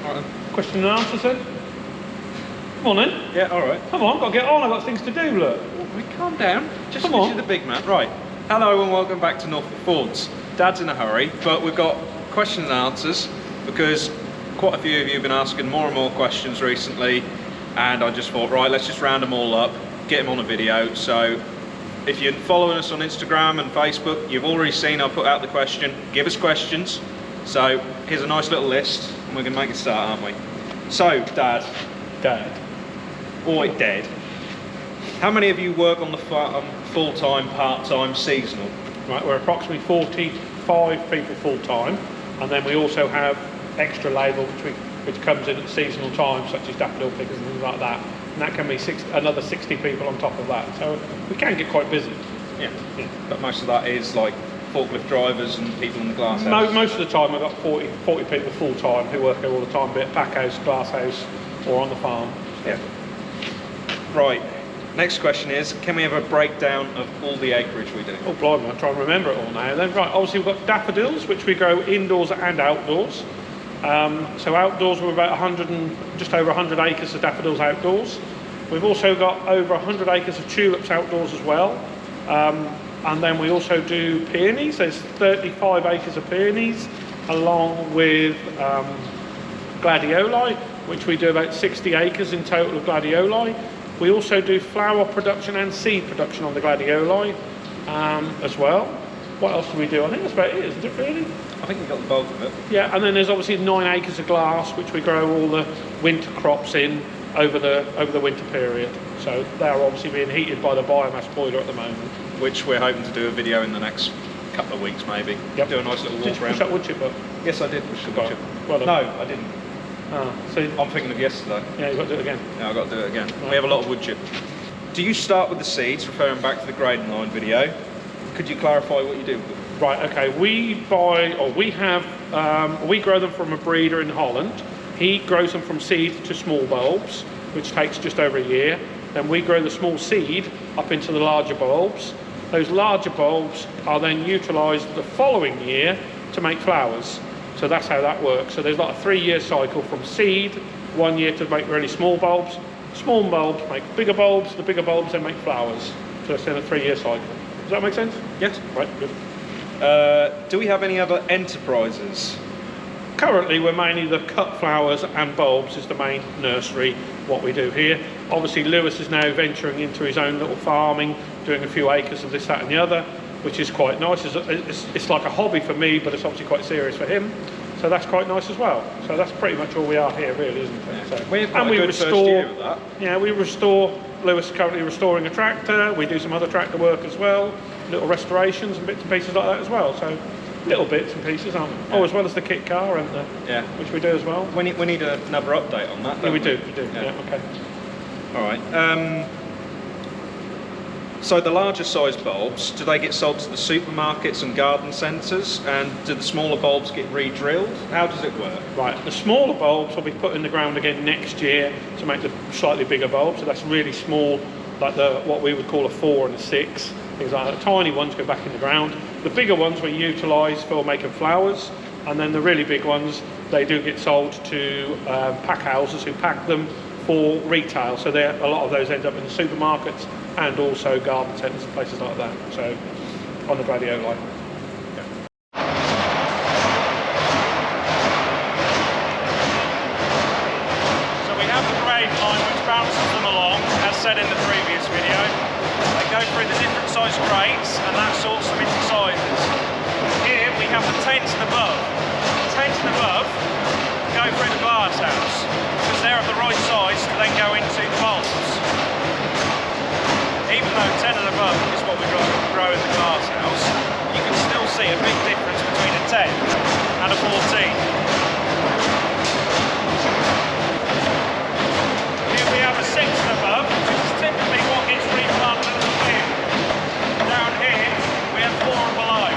Right. Question and answers then? Come on then. Yeah, alright. Come on, got to get on, I've got things to do, look. We calm down. Just Come on. the big man. Right. Hello and welcome back to Norfolkfords. Dad's in a hurry, but we've got question and answers because quite a few of you have been asking more and more questions recently, and I just thought, right, let's just round them all up, get them on a video. So if you're following us on Instagram and Facebook, you've already seen I put out the question, give us questions. So here's a nice little list and we're going to make a start, aren't we? So, Dad. Oi, Dad. How many of you work on the farm full-time, part-time, seasonal? Right, we're approximately 45 people full-time, and then we also have extra labour which comes in at seasonal times, such as daffodil pickers and things like that. And that can be another 60 people on top of that. So we can get quite busy. Yeah. But most of that is like forklift drivers and people in the glass house? Most of the time I've got 40 people full-time who work here all the time, be it pack house, glass house, or on the farm. So. Yeah. Right. Next question is, can we have a breakdown of all the acreage we do? Oh blimey, I'll try and remember it all now. Then right, obviously we've got daffodils, which we grow indoors and outdoors. So outdoors we're about just over 100 acres of daffodils outdoors. We've also got over 100 acres of tulips outdoors as well. And then we also do peonies. There's 35 acres of peonies, along with gladioli, which we do about 60 acres in total of gladioli. We also do flower production and seed production on the gladioli as well. What else do we do? I think that's about it, isn't it, really? I think we've got the bulk of it. Yeah, and then there's obviously 9 acres of glass, which we grow all the winter crops in over the winter period. So they're obviously being heated by the biomass boiler at the moment. Which we're hoping to do a video in the next couple of weeks, maybe. Yep. Do a nice little walk Did you around. push that wood chip up? Yes, I did push the wood chip. Well done. No, I didn't. So I'm thinking of yesterday. yeah, you've got to do it again. Yeah, I've got to do it again. Right. We have a lot of wood chip. Do you start with the seeds, referring back to the grading line video? Could you clarify what you do with them? Right, okay, we grow them from a breeder in Holland. He grows them from seed to small bulbs, which takes just over a year. Then we grow the small seed up into the larger bulbs. Those larger bulbs are then utilised the following year to make flowers. So that's how that works. So there's like a 3-year cycle from seed, 1 year to make really small bulbs. Small bulbs make bigger bulbs, the bigger bulbs then make flowers. So it's in a 3-year cycle. Does that make sense? Yes. Right, good. Do we have any other enterprises? Currently we're mainly the cut flowers and bulbs is the main nursery, what we do here. Obviously Lewis is now venturing into his own little farming, doing a few acres of this, that and the other, which is quite nice. It's like a hobby for me, but it's obviously quite serious for him. So that's quite nice as well. So that's pretty much all we are here really, isn't it? Yeah. So, We have quite a good first year with that. Yeah, we restore, Lewis is currently restoring a tractor, we do some other tractor work as well, little restorations and bits and pieces like that as well. So little bits and pieces, aren't we? Yeah. Oh, as well as the kit car, and which we do as well. We need another update on that. Yeah, we do. Yeah. Yeah, okay. All right. So the larger size bulbs, do they get sold to the supermarkets and garden centres? And do the smaller bulbs get re-drilled? How does it work? Right, the smaller bulbs will be put in the ground again next year to make the slightly bigger bulbs. So that's really small, like what we would call a 4 and a 6. Things like that. The tiny ones go back in the ground. The bigger ones we utilise for making flowers, and then the really big ones, they do get sold to pack houses who pack them for retail. So a lot of those end up in the supermarkets and also garden centres and places like that. So on the gladioli. So we have the grade line which bounces them along, as said in the previous video. They go through the different size grades and that sorts them into sizes. Here we have the 10s and above. The 10s and above go through the glass house because they're of the right size to then go into the bulbs. Even though 10 and above is what we grow in the glass house, you can still see a big difference between a 10 and a 14. Here we have a 6 and above, which is typically what gets replanted in the field. Down here, we have 4 and below.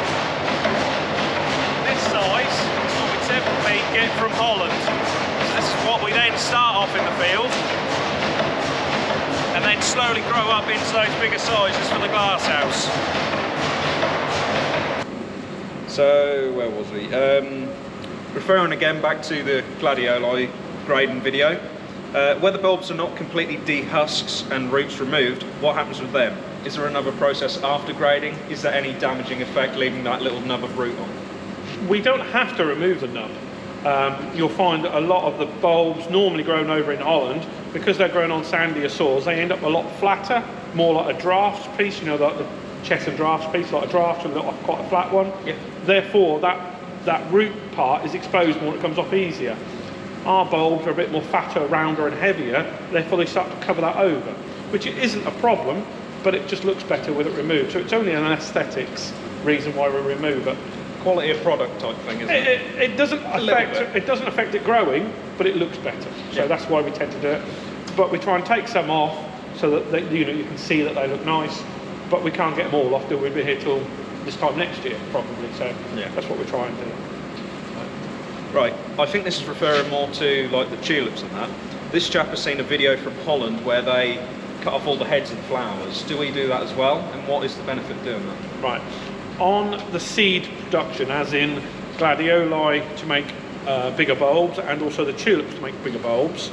This size is what we typically get from Holland. So this is what we then start off in the field, and then slowly grow up into those bigger sizes for the glass house. So, where was we? Referring again back to the gladioli grading video, where the bulbs are not completely dehusks and roots removed, what happens with them? Is there another process after grading? Is there any damaging effect leaving that little nub of root on? We don't have to remove the nub. You'll find that a lot of the bulbs normally grown over in Holland, because they're grown on sandier soils, they end up a lot flatter, more like a drafts piece, you know, like the Chesham drafts piece, like a draft and quite a flat one. Yeah. Therefore, that root part is exposed more, it comes off easier. Our bulbs are a bit more fatter, rounder and heavier, therefore they start to cover that over, which it isn't a problem, but it just looks better with it removed. So it's only an aesthetics reason why we remove it. Quality of product type thing, isn't it? It doesn't affect it growing, but it looks better. So that's why we tend to do it. But we try and take some off so that you can see that they look nice. But we can't get them all off. We'll be here till this time next year, probably. So that's what we're trying to do. Right, I think this is referring more to like the tulips and that. This chap has seen a video from Holland where they cut off all the heads of the flowers. Do we do that as well? And what is the benefit of doing that? Right. On the seed production, as in gladioli to make bigger bulbs, and also the tulips to make bigger bulbs,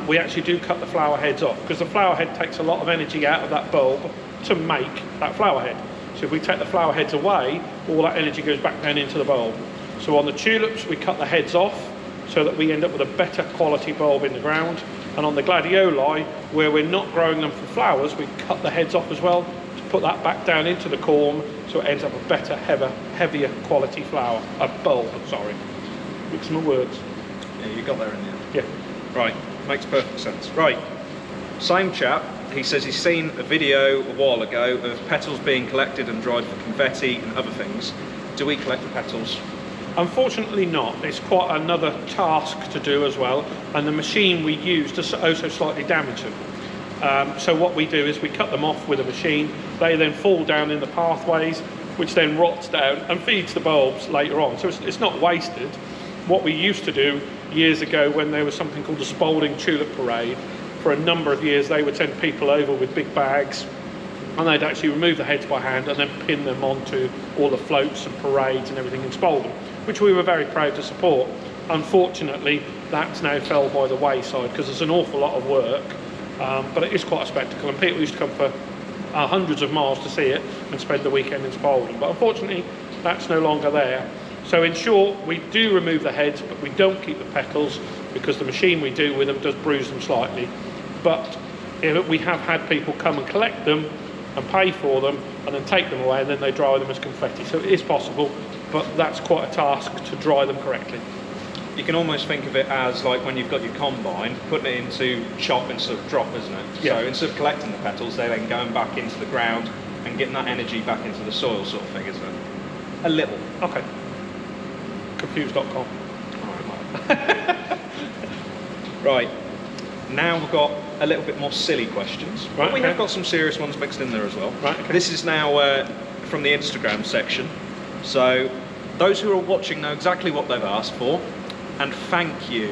we actually do cut the flower heads off, because the flower head takes a lot of energy out of that bulb to make that flower head. So if we take the flower heads away, all that energy goes back down into the bulb. So on the tulips, we cut the heads off so that we end up with a better quality bulb in the ground. And on the gladioli, where we're not growing them for flowers, we cut the heads off as well to put that back down into the corm, so it ends up a better, heavier quality flower, a bulb, sorry. Mix my words. Yeah, you got there in the end. Yeah. Right, makes perfect sense. Right, same chap, he says he's seen a video a while ago of petals being collected and dried for confetti and other things. Do we collect the petals? Unfortunately not. It's quite another task to do as well, and the machine we use does also slightly damage them. So what we do is we cut them off with a machine. They then fall down in the pathways, which then rots down and feeds the bulbs later on. So it's not wasted. What we used to do years ago, when there was something called the Spalding Tulip Parade, for a number of years they would send people over with big bags, and they'd actually remove the heads by hand and then pin them onto all the floats and parades and everything in Spalding, which we were very proud to support. Unfortunately, that's now fell by the wayside because there's an awful lot of work, but it is quite a spectacle, and people used to come for hundreds of miles to see it and spend the weekend in Spalding. But unfortunately, that's no longer there. So in short, we do remove the heads, but we don't keep the petals, because the machine we do with them does bruise them slightly. But we have had people come and collect them and pay for them and then take them away, and then they dry them as confetti. So it is possible, but that's quite a task to dry them correctly. You can almost think of it as like when you've got your combine, putting it into chop instead of drop, isn't it? Yeah. So instead of collecting the petals, they're then going back into the ground and getting that energy back into the soil, sort of thing, isn't it? A little. Okay. Confused.com. Right, now we've got a little bit more silly questions. Right, but we have got some serious ones mixed in there as well. Right, okay. This is now from the Instagram section. So those who are watching know exactly what they've asked for, and thank you.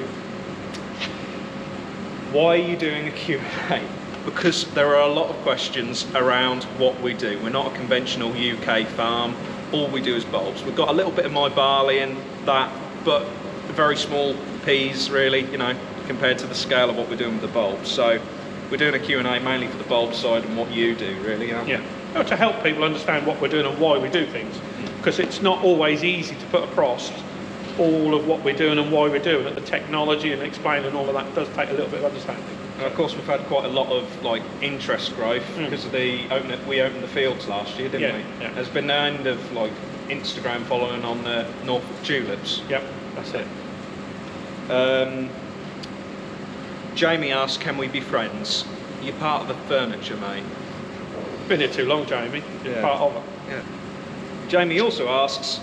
Why are you doing a Q&A? Because there are a lot of questions around what we do. We're not a conventional UK farm. All we do is bulbs. We've got a little bit of my barley and that, but very small peas really, you know, compared to the scale of what we're doing with the bulbs. So we're doing a Q&A mainly for the bulb side and what you do really. Yeah, to help people understand what we're doing and why we do things, because it's not always easy to put across all of what we're doing and why we're doing it. The technology and explaining all of that does take a little bit of understanding. And of course we've had quite a lot of like interest growth because of we opened the fields last year, didn't we? Yeah. There's been the end of like Instagram following on the Norfolk tulips. Yep, that's it. Jamie asks, can we be friends? You're part of the furniture, mate. Been here too long, Jamie. Yeah. Part of it. Yeah. Jamie also asks,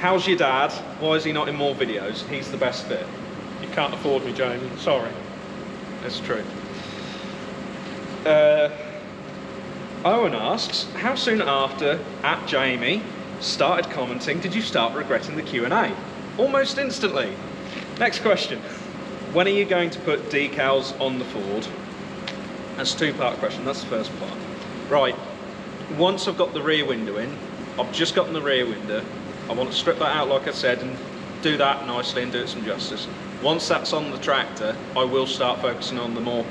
how's your dad? Why is he not in more videos? He's the best bit. You can't afford me, Jamie. Sorry. That's true. Owen asks, how soon after @Jamie started commenting did you start regretting the Q&A? Almost instantly. Next question. When are you going to put decals on the Ford? That's a two-part question. That's the first part. Right. Once I've got the rear window in, I've just gotten the rear window. I want to strip that out like I said and do that nicely and do it some justice. Once that's on the tractor, I will start focusing on the more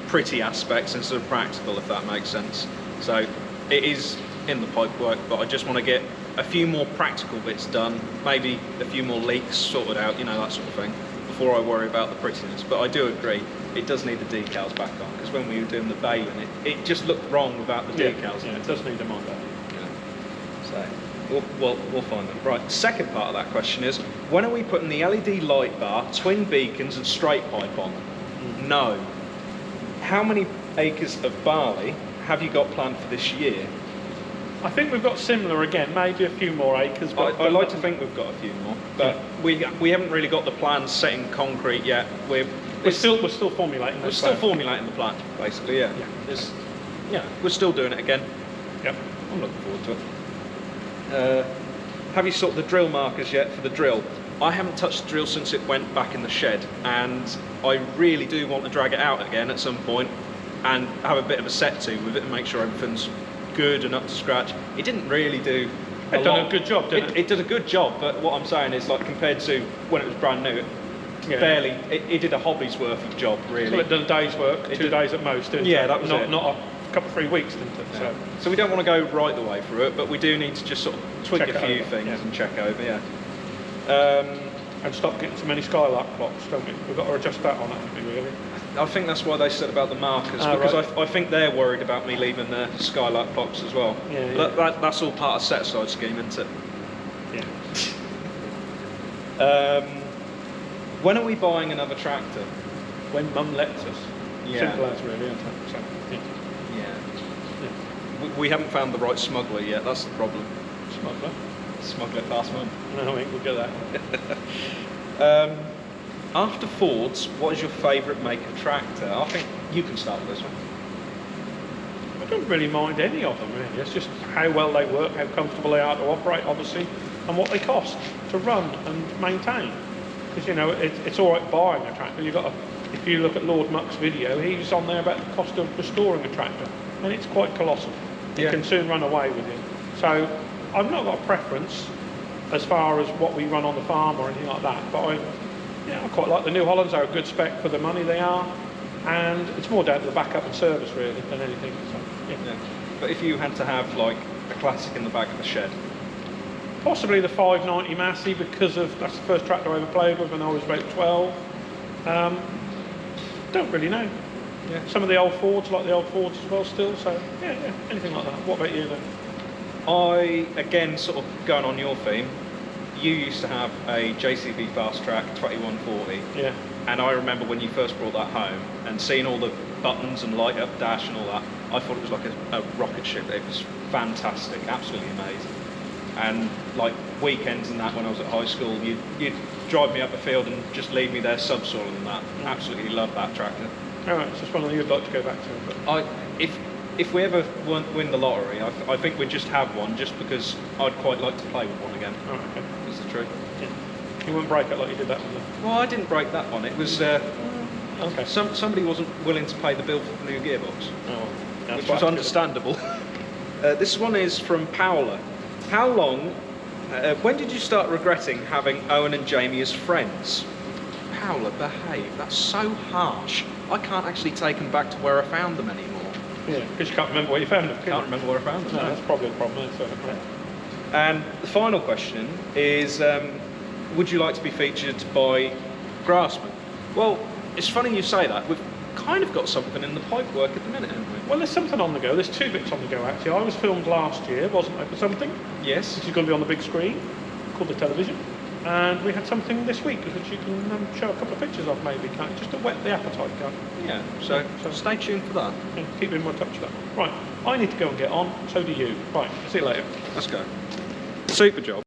pretty aspects instead of practical, if that makes sense. So it is in the pipework, but I just want to get a few more practical bits done, maybe a few more leaks sorted out, you know, that sort of thing, before I worry about the prettiness. But I do agree, it does need the decals back on, because when we were doing the baling, it just looked wrong without the decals. Yeah, it does need them on there. Yeah. So we'll find them. Right, second part of that question is, when are we putting the LED light bar, twin beacons and straight pipe on? No. How many acres of barley have you got planned for this year? I think we've got similar again, maybe a few more acres. But I like to think we've got a few more, but we haven't really got the plans set in concrete yet. We're still formulating. We're still formulating the plan, basically. Yeah. We're still doing it again. Yep. I'm looking forward to it. Have you sorted the drill markers yet for the drill? I haven't touched the drill since it went back in the shed, and I really do want to drag it out again at some point and have a bit of a set to with it and make sure everything's good and up to scratch. It didn't really do a lot. Done a good job, didn't it? It did a good job, but what I'm saying is, like, compared to when it was brand new, barely. It did a hobby's worth of job, really. So it did a day's work, 2 days at most, didn't it? Yeah, that was not, it. Not a couple, 3 weeks, didn't it? Yeah. So we don't want to go right the way through it, but we do need to just sort of tweak a few things and check over, and stop getting too many skylight clocks, don't we? We've got to adjust that on, haven't we, really? I think that's why they said about the markers, because right. I think they're worried about me leaving the skylight clocks as well. That's all part of set-aside scheme, isn't it? Yeah. When are we buying another tractor? When Mum lets us. Yeah. Simple as, really, isn't it? So, we haven't found the right smuggler yet, that's the problem. Smuggler? Smuggler past Mum. No, I think we'll get that. After Fords, what is your favourite make of tractor? I think you can start with this one. I don't really mind any of them, really. It's just how well they work, how comfortable they are to operate, obviously, and what they cost to run and maintain. Because, you know, it's all right buying a tractor. If you look at Lord Muck's video, he's on there about the cost of restoring a tractor, and it's quite colossal. It can soon run away with you. So I've not got a preference as far as what we run on the farm or anything like that, but I quite like the New Hollands. They're a good spec for the money they are, and it's more down to the backup and service, really, than anything. So, yeah. But if you had to have, like, a classic in the back of the shed? Possibly the 590 Massey, because that's the first tractor I ever played with when I was about 12. Don't really know. Yeah. Some of the old Fords, like the old Fords as well still, so yeah, anything like that. What about you then? I, again, sort of going on your theme, you used to have a JCB Fast Track 2140. Yeah. And I remember when you first brought that home and seeing all the buttons and light up dash and all that, I thought it was like a rocket ship. It was fantastic, absolutely amazing. And like weekends and that when I was at high school, you'd drive me up the field and just leave me there subsoiling and that. Absolutely loved that tractor. Alright, so it's one that you'd like to go back to. But If we ever win the lottery, I think we'd just have one, just because I'd quite like to play with one again. Oh, okay. Is the truth. Yeah. You wouldn't break it like you did that one then? Well, I didn't break that one. It was okay. Somebody wasn't willing to pay the bill for the new gearbox, which was understandable. This one is from Paola. How long? When did you start regretting having Owen and Jamie as friends? Paola, behave. That's so harsh. I can't actually take them back to where I found them anymore. Yeah, because you can't remember where you found them. Can't remember where I found them. No, that's probably the problem. And the final question is, would you like to be featured by Grassman? Well, it's funny you say that. We've kind of got something in the pipework at the minute, haven't we? Well, there's something on the go. There's 2 bits on the go, actually. I was filmed last year, wasn't I, for something? Yes. Which is going to be on the big screen, called the television. And we had something this week, which you can show a couple of pictures of, maybe, can't you? Just to whet the appetite, can't you? Yeah, so stay tuned for that. Yeah, keep in my touch with that. Right, I need to go and get on, so do you. Right, see you later. Let's go. Super job.